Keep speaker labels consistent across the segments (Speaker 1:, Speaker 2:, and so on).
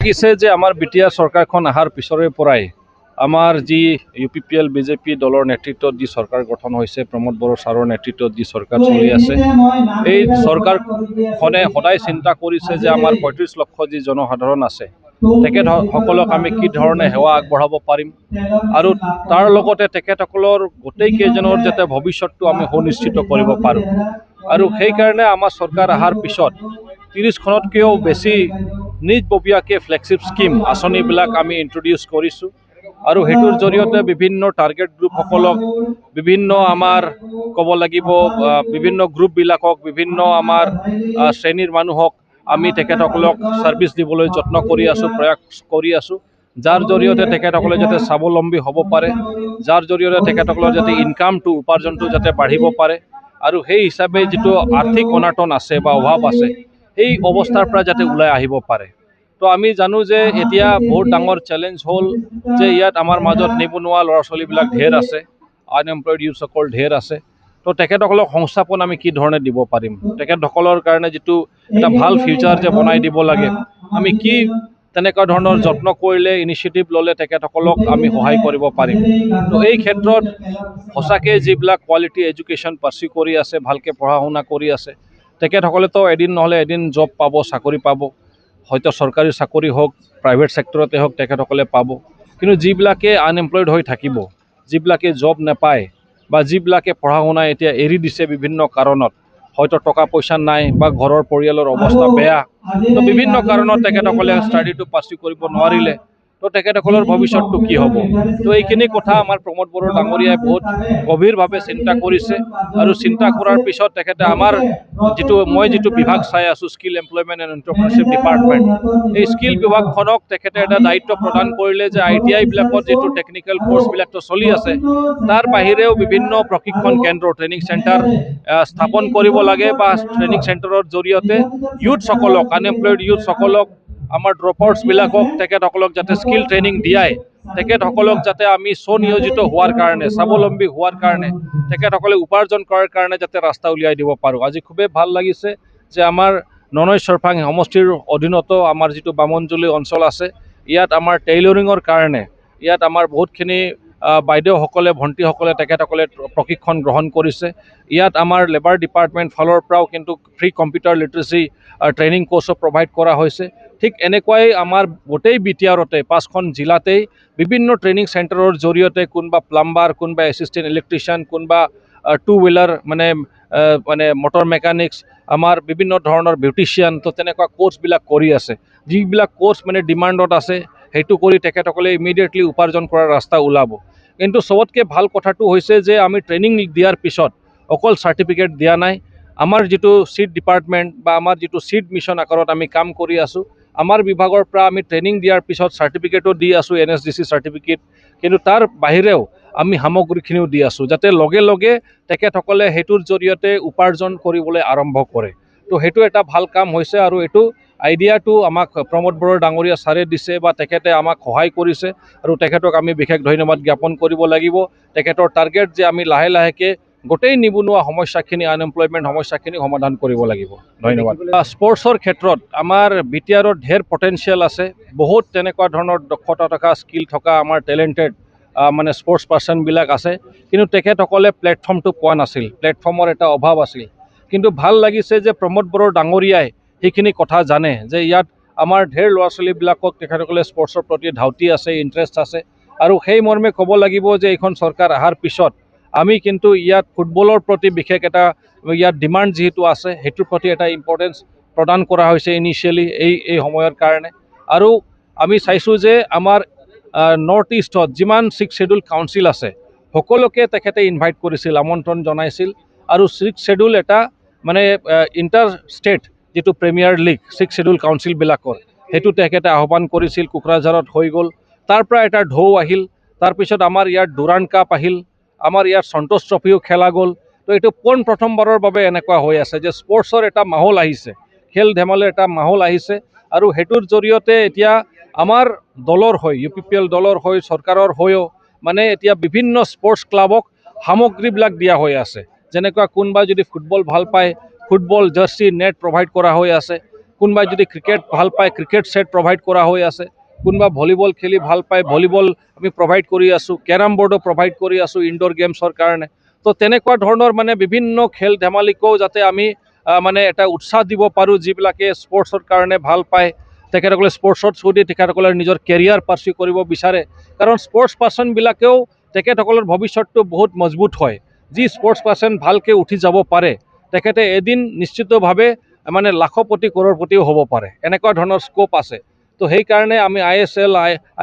Speaker 1: লাগিছে যে আমাৰ বিটিআৰ চৰকাৰখন অহাৰ পিছৰে পৰাই আমাৰ যি UPPL BJP দলৰ নেতৃত্বত যি চৰকাৰ গঠন হৈছে, প্ৰমোদ বড়ো ছাৰৰ নেতৃত্বত যি চৰকাৰ চলি আছে, এই চৰকাৰখনে সদায় চিন্তা কৰিছে যে আমাৰ ৩৫ লক্ষ যি জনসাধাৰণ আছে তেখেতসকলক আমি কি ধৰণে সেৱা আগবঢ়াব পাৰিম আৰু তাৰ লগতে তেখেতসকলৰ গোটেইকেইজনৰ যাতে ভৱিষ্যতটো আমি সুনিশ্চিত কৰিব পাৰোঁ। আৰু সেইকাৰণে আমাৰ চৰকাৰ অহাৰ পিছত ৩০খনতকৈও বেছি নিজববীয়াকৈ ফ্লেগশ্বিপ স্কিম আঁচনিবিলাক আমি ইন্ট্ৰডিউচ কৰিছোঁ আৰু সেইটোৰ জৰিয়তে বিভিন্ন টাৰ্গেট গ্ৰুপসকলক, বিভিন্ন আমাৰ ক'ব লাগিব বিভিন্ন গ্ৰুপবিলাকক, বিভিন্ন আমাৰ শ্ৰেণীৰ মানুহক আমি তেখেতসকলক ছাৰ্ভিচ দিবলৈ যত্ন কৰি আছোঁ, প্ৰয়াস কৰি আছোঁ, যাৰ জৰিয়তে তেখেতসকলে যাতে স্বাৱলম্বী হ'ব পাৰে, যাৰ জৰিয়তে তেখেতসকলৰ যাতে ইনকামটো, উপাৰ্জনটো যাতে বাঢ়িব পাৰে আৰু সেই হিচাপে যিটো আৰ্থিক অনাটন আছে বা অভাৱ আছে সেই অৱস্থাৰ পৰা যাতে ওলাই আহিব পাৰে। তো আমি জানো যে এতিয়া বহুত ডাঙৰ চেলেঞ্জ হ'ল যে ইয়াত আমাৰ মাজত নিবনুৱা ল'ৰা ছোৱালীবিলাক ঢেৰ আছে, আনএমপ্লয়ড ইউথসকল ঢেৰ আছে। তো তেখেতসকলক সংস্থাপন আমি কি ধৰণে দিব পাৰিম, তেখেতসকলৰ কাৰণে যিটো এটা ভাল ফিউচাৰ যে বনাই দিব লাগে, আমি কি তেনেকুৱা ধৰণৰ যত্ন কৰিলে, ইনিচিয়েটিভ ল'লে তেখেতসকলক আমি সহায় কৰিব পাৰিম। তো এই ক্ষেত্ৰত সঁচাকৈ যিবিলাক কোৱালিটি এডুকেশ্যন পাৰ্চি কৰি আছে, ভালকৈ পঢ়া শুনা কৰি আছে, তেখেতসকলেতো এদিন নহ'লে এদিন জব পাব, চাকৰি পাব, হয়তো চৰকাৰী চাকৰি হওক, প্ৰাইভেট ছেক্টৰতে হওক তেখেতসকলে পাব। কিন্তু যিবিলাকে আনএমপ্লয়ড হৈ থাকিব, যিবিলাকে জব নাপায় বা যিবিলাকে পঢ়া শুনা এতিয়া এৰি দিছে বিভিন্ন কাৰণত, হয়তো টকা পইচা নাই বা ঘৰৰ পৰিয়ালৰ অৱস্থা বেয়া, তো বিভিন্ন কাৰণত তেখেতসকলে ষ্টাডিটো পাৰ্চি কৰিব নোৱাৰিলে, তো তেখেতসকলৰ ভৱিষ্যতটো কি হ'ব। তো এইখিনি কথা আমাৰ প্ৰমোদ বড়ো ডাঙৰীয়াই বহুত গভীৰভাৱে চিন্তা কৰিছে আৰু চিন্তা কৰাৰ পিছত তেখেতে আমাৰ মই যিটো বিভাগ চাই আছোঁ, skill employment and entrepreneurship department, এই স্কিল বিভাগখনক তেখেতে এটা দায়িত্ব প্ৰদান কৰিলে যে ITI বিলাকত যিটো টেকনিকেল কোৰ্চবিলাকতো চলি আছে, তাৰ বাহিৰেও বিভিন্ন প্ৰশিক্ষণ কেন্দ্ৰ, ট্ৰেইনিং চেণ্টাৰ স্থাপন কৰিব লাগে বা ট্ৰেইনিং চেণ্টাৰৰ জৰিয়তে ইউথসকলক, আনএমপ্লয়ড ইউথসকলক, আমাৰ ড্ৰপআউটছবিলাকক তেখেতসকলক যাতে স্কিল ট্ৰেইনিং দিয়াই, তেখেতসকলক যাতে আমি স্বনিয়োজিত হোৱাৰ কাৰণে, স্বাৱলম্বী হোৱাৰ কাৰণে, তেখেতসকলে উপাৰ্জন কৰাৰ কাৰণে যাতে ৰাস্তা উলিয়াই দিব পাৰোঁ। আজি খুবেই ভাল লাগিছে যে আমাৰ ননৈ চৰফাং সমষ্টিৰ অধীনতো আমাৰ যিটো বামনজুলি অঞ্চল আছে, ইয়াত আমাৰ টেইলৰিঙৰ কাৰণে ইয়াত আমাৰ বহুতখিনি বাইদেউসকলে, ভণ্টিসকলে তেখেতসকলে প্ৰশিক্ষণ গ্ৰহণ কৰিছে। ইয়াত আমাৰ লেবাৰ ডিপাৰ্টমেণ্ট ফালৰ পৰাও কিন্তু ফ্ৰী কম্পিউটাৰ লিটাৰেচি ট্ৰেইনিং কোৰ্চো প্ৰভাইড কৰা হৈছে। ঠিক এনেকুৱাই আমাৰ গোটেই বিটিআৰতে 5খন জিলাতেই বিভিন্ন ট্ৰেইনিং চেণ্টাৰৰ জৰিয়তে কোনোবা প্লাম্বাৰ, কোনোবা এছিষ্টেণ্ট ইলেক্ট্ৰিচিয়ান, কোনোবা টু হুইলাৰ মানে মটৰ মেকানিক্স, আমাৰ বিভিন্ন ধৰণৰ বিউটিচিয়ান, তো তেনেকুৱা কোৰ্চবিলাক কৰি আছে। যিবিলাক কোৰ্চ মানে ডিমাণ্ডত আছে সেইটো কৰি তেখেতসকলে ইমিডিয়েটলি উপাৰ্জন কৰাৰ ৰাস্তা ওলাব। কিন্তু চবতকৈ ভাল কথাটো হৈছে যে আমি ট্ৰেইনিং দিয়াৰ পিছত অকল চাৰ্টিফিকেট দিয়া নাই, আমাৰ যিটো চিট ডিপাৰ্টমেণ্ট বা আমাৰ যিটো চিট মিছন আকাৰত আমি কাম কৰি আছোঁ, আমাৰ বিভাগৰ পৰা আমি ট্ৰেইনিং দিয়াৰ পিছত চাৰ্টিফিকেটো দি আছোঁ, NSDC চাৰ্টিফিকেট, কিন্তু তাৰ বাহিৰেও আমি সামগ্ৰীখিনিও দি আছোঁ, যাতে লগে লগে তেখেতসকলে সেইটোৰ জৰিয়তে উপাৰ্জন কৰিবলৈ আৰম্ভ কৰে। তো সেইটো এটা ভাল কাম হৈছে আৰু এইটো আইডিয়াটো আমাক প্ৰমোদ বড়ো ডাঙৰীয়া ছাৰে দিছে বা তেখেতে আমাক সহায় কৰিছে আৰু তেখেতক আমি বিশেষ ধন্যবাদ জ্ঞাপন কৰিব লাগিব। তেখেতৰ টাৰ্গেট যে আমি লাহে লাহেকৈ গোটেই নিবনুৱা সমস্যাখিনি, আনএমপ্লয়মেণ্ট সমস্যাখিনি সমাধান কৰিব লাগিব। ধন্যবাদ। স্পৰ্টছৰ ক্ষেত্ৰত আমাৰ বিটিআৰত ঢেৰ পটেঞ্চিয়েল আছে, বহুত তেনেকুৱা ধৰণৰ দক্ষতা থকা, স্কিল থকা আমাৰ টেলেণ্টেড মানে স্পৰ্টছ পাৰ্চনবিলাক আছে, কিন্তু তেখেতসকলে প্লেটফৰ্মটো পোৱা নাছিল, প্লেটফৰ্মৰ এটা অভাৱ আছিল। কিন্তু ভাল লাগিছে যে প্ৰমোদ বড়ো ডাঙৰীয়াই সেইখিনি কথা জানে যে ইয়াত আমাৰ ঢেৰ ল'ৰা ছোৱালীবিলাকক তেখেতসকলে স্পৰ্টছৰ প্ৰতি ধাউতি আছে, ইণ্টাৰেষ্ট আছে, আৰু সেই মৰ্মে ক'ব লাগিব যে এইখন চৰকাৰ অহাৰ পিছত আমি কিন্তু ইয়াত ফুটবলৰ প্ৰতি বিশেষ এটা ইয়াত ডিমাণ্ড যিহেতু আছে, সেইটোৰ প্ৰতি এটা ইম্পৰ্টেঞ্চ প্ৰদান কৰা হৈছে ইনিচিয়েলি এই সময়ৰ কাৰণে। আৰু আমি চাইছোঁ যে আমাৰ নৰ্থ ইষ্টত যিমান 6th শ্বেডিউল কাউন্সিল আছে সকলোকে তেখেতে ইনভাইট কৰিছিল, আমন্ত্ৰণ জনাইছিল, আৰু 6th শ্বেডিউল এটা মানে ইণ্টাৰ ষ্টেট যিটো প্ৰিমিয়াৰ লীগ 6th শ্বেডিউল কাউন্সিলবিলাকৰ, সেইটো তেখেতে আহ্বান কৰিছিল, কোকৰাঝাৰত হৈ গ'ল, তাৰ পৰা এটা ঢৌ আহিল, তাৰপিছত আমাৰ ইয়াত ডুৰাণ্ড কাপ আহিল, আমাৰ ইয়াত সন্তোষ ট্ৰফিও খেলা গ'ল। তো এইটো প্ৰথমবাৰৰ বাবে এনেকুৱা হৈ আছে যে স্পৰ্টছৰ এটা মাহোল আহিছে, খেল ধেমালিৰ এটা মাহোল আহিছে, আৰু সেইটোৰ জৰিয়তে এতিয়া আমাৰ দলৰ হৈ, UPPL দলৰ হৈ, চৰকাৰৰ হৈও মানে এতিয়া বিভিন্ন স্পৰ্টছ ক্লাবক সামগ্ৰীবিলাক দিয়া হৈ আছে। যেনেকুৱা কোনোবা যদি ফুটবল ভাল পায়, ফুটবল জাৰ্চি, নেট প্ৰভাইড কৰা হৈ আছে, কোনোবাই যদি ক্ৰিকেট ভাল পায় ক্ৰিকেট ছেট প্ৰভাইড কৰা হৈ আছে, কোনোবা ভলীবল খেলি ভাল পায় ভলীবল আমি প্ৰভাইড কৰি আছোঁ, কেৰম বৰ্ডো প্ৰভাইড কৰি আছোঁ ইনডোৰ গেমছৰ কাৰণে। তো তেনেকুৱা ধৰণৰ মানে বিভিন্ন খেল ধেমালিকো যাতে আমি মানে এটা উৎসাহ দিব পাৰোঁ, যিবিলাকে স্পৰ্টছৰ কাৰণে ভাল পায় তেখেতসকলে স্পৰ্টছত থ্ৰু দি তেখেতসকলে নিজৰ কেৰিয়াৰ পাৰ্চু কৰিব বিচাৰে। কাৰণ স্পৰ্টছ পাৰ্চনবিলাকেও তেখেতসকলৰ ভৱিষ্যতটো বহুত মজবুত হয়। যি স্পৰ্টছ পাৰ্চন ভালকৈ উঠি যাব পাৰে তেখেতে এদিন নিশ্চিতভাৱে মানে লাখপতি কৰোৰপতিও হ'ব পাৰে, এনেকুৱা ধৰণৰ স্ক'প আছে। তো সেইকাৰণে আমি ISL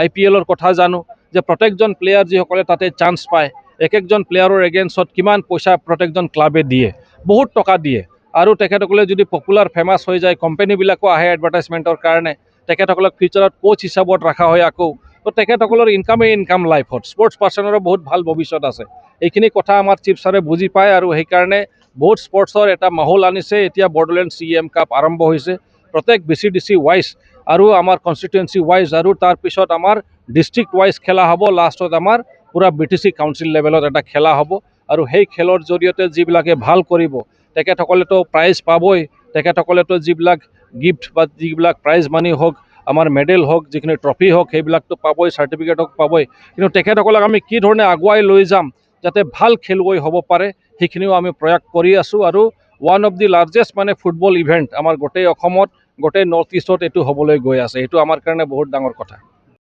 Speaker 1: IPLৰ কথা জানো যে প্ৰত্যেকজন প্লেয়াৰ যিসকলে তাতে চান্স পায়, এক একজন প্লেয়াৰৰ এগেইনষ্টত কিমান পইচা প্ৰত্যেকজন ক্লাবে দিয়ে, বহুত টকা দিয়ে। আৰু তেখেতসকলে যদি পপুলাৰ ফেমাছ হৈ যায়, কোম্পানীবিলাকো আহে এডভাৰটাইজমেণ্টৰ কাৰণে, তেখেতসকলক ফিউচাৰত কোচ হিচাপত ৰখা হয় আকৌ। তো তেখেতসকলৰ ইনকাম লাইফত স্পৰ্টছ পাৰ্চনৰো বহুত ভাল ভৱিষ্যত আছে। এইখিনি কথা আমাৰ চিফ ছাৰে বুজি পায় আৰু সেইকাৰণে বহুত স্পৰ্টছৰ এটা মাহোল আনিছে। এতিয়া বড়োলেণ্ড CM কাপ আৰম্ভ হৈছে, প্ৰত্যেক BCDC ৱাইজ আৰু আমাৰ কনষ্টিটুৱেঞ্চি ৱাইজ আৰু তাৰপিছত আমাৰ ডিষ্ট্ৰিক্ট ৱাইজ খেলা হ'ব। লাষ্টত আমাৰ পূৰা BTC কাউন্সিল লেভেলত এটা খেলা হ'ব আৰু সেই খেলৰ জৰিয়তে যিবিলাকে ভাল কৰিব তেখেতসকলেতো প্ৰাইজ পাবই, তেখেতসকলেতো যিবিলাক গিফ্ট বা যিবিলাক প্ৰাইজ মানি হওক, আমাৰ মেডেল হওক, যিখিনি ট্ৰফি হওক সেইবিলাকতো পাবই, চাৰ্টিফিকেট হওক পাবই। কিন্তু তেখেতসকলক আমি কি ধৰণে আগুৱাই লৈ যাম যাতে ভাল খেলুৱৈ হ'ব পাৰে সেইখিনিও আমি প্ৰয়াস কৰি আছোঁ। আৰু ওৱান অফ দি লাৰ্জেষ্ট মানে ফুটবল ইভেণ্ট আমাৰ গোটেই অসমত, গোটেই নৰ্থ ইষ্টত এইটো হ'বলৈ গৈ আছে। এইটো আমাৰ কাৰণে বহুত ডাঙৰ কথা।